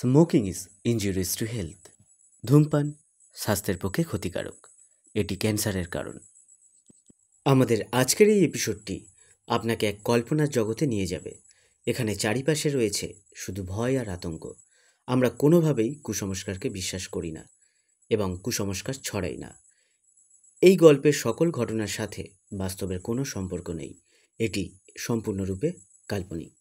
Smoking is injurious to health. ধূমপান স্বাস্থ্যের পক্ষে ক্ষতিকারক। এটি ক্যান্সারের কারণ। আমাদের আজকের এই এপিসোডটি আপনাকে এক কল্পনার জগতে নিয়ে যাবে। এখানে চারিপাশে রয়েছে শুধু ভয় আর আতঙ্ক। আমরা কোনোভাবেই কুসংস্কারকে বিশ্বাস করি না এবং কুসংস্কার ছড়াই না। এই গল্পের সকল ঘটনার সাথে বাস্তবের কোনো সম্পর্ক নেই। এটি সম্পূর্ণরূপে কাল্পনিক।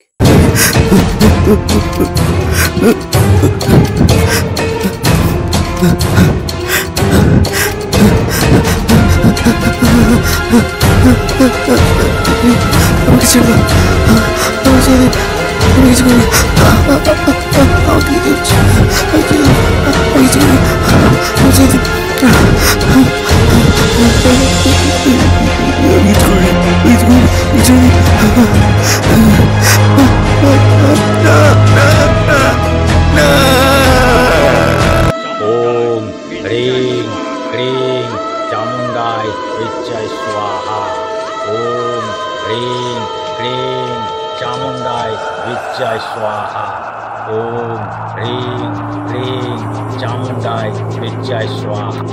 ओम ह्रीं क्लीं चामुण्डाय विच्चाय स्वाहा। ओम ह्रीं क्लीं चामुण्डाय विच्चाय स्वाहा। ओम ह्रीं क्लीं चामुण्डाय विच्चाय स्वाहा।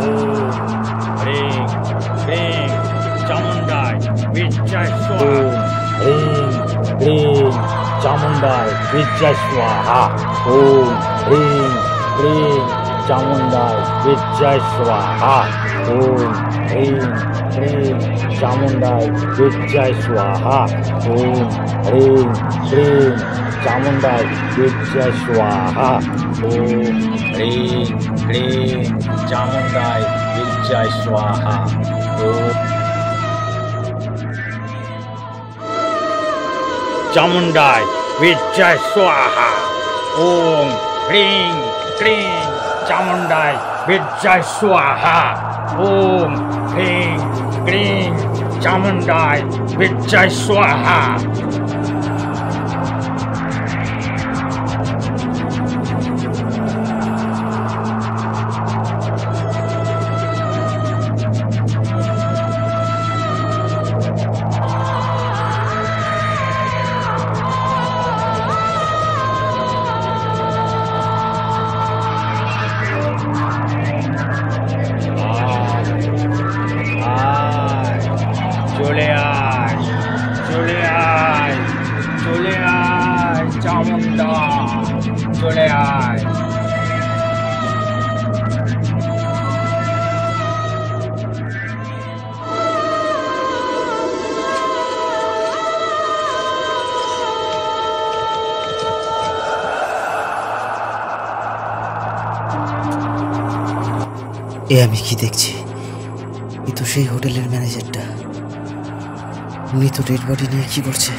ओम ह्रीं क्लीं चामुण्डाय विच्चाय स्वाहा। ह्रीं क्लीं चामुण्डाय विच्चाय स्वाहा। ओम ह्रीं क्लीं चामुण्डाय विच्चाय स्वाहा। ओम ह्रीं क्लीं चामुण्डाय विच्चाय स्वाहा। ओम ह्रीं क्लीं चामुण्डाय विच्चाय स्वाहा। ओम ह्रीं क्लीं चामुण्डाय विच्चाय स्वाहा। ओम चामुण्डाय विच्चाय स्वाहा। ओम ह्रीं क्लीं चामुण्डाय विच्चाय स्वाहा। ओम ह्रीं क्लीं चामुण्डाय विच्चाय स्वाहा। চলে আয় চলে আয় চলে আয় চামুণ্ডা চলে আয়। এ আমি কি দেখছি? এ তো সেই হোটেলের ম্যানেজারটা। উনি তো ডেড বডি নিয়ে কি করছে?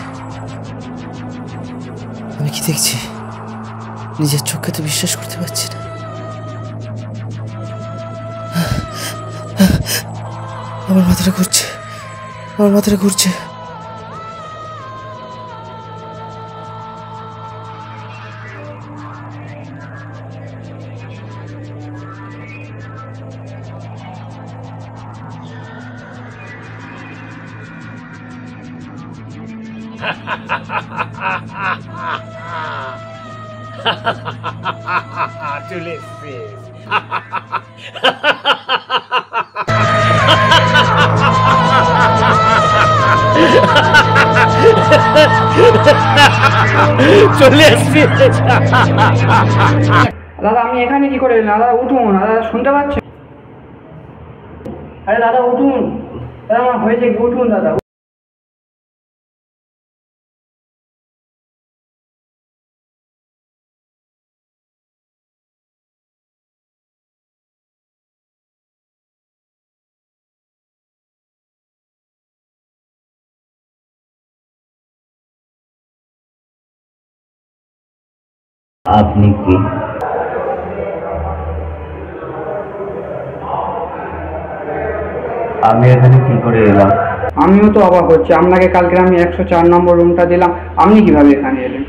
আমি কি দেখছি? নিজের চোখকে তো বিশ্বাস করতে পারছি না। আমার মাথাটা ঘুরছে, আমার মাথাটা ঘুরছে। চলে এসছে। চলে এসছে। দাদা আমি এখানে কি করে এলাম? দাদা উঠুন, দাদা শুনতে পাচ্ছেন? আরে দাদা উঠুন, দাদা আমার হয়েছে কি? উঠুন দাদা। আপনি কি? আমি এখানে কি করে এলাম? আমিও তো অবাক হচ্ছি। আপনাকে কালকে আমি 104 নম্বর রুমটা দিলাম, আপনি কিভাবে এখানে এলেন?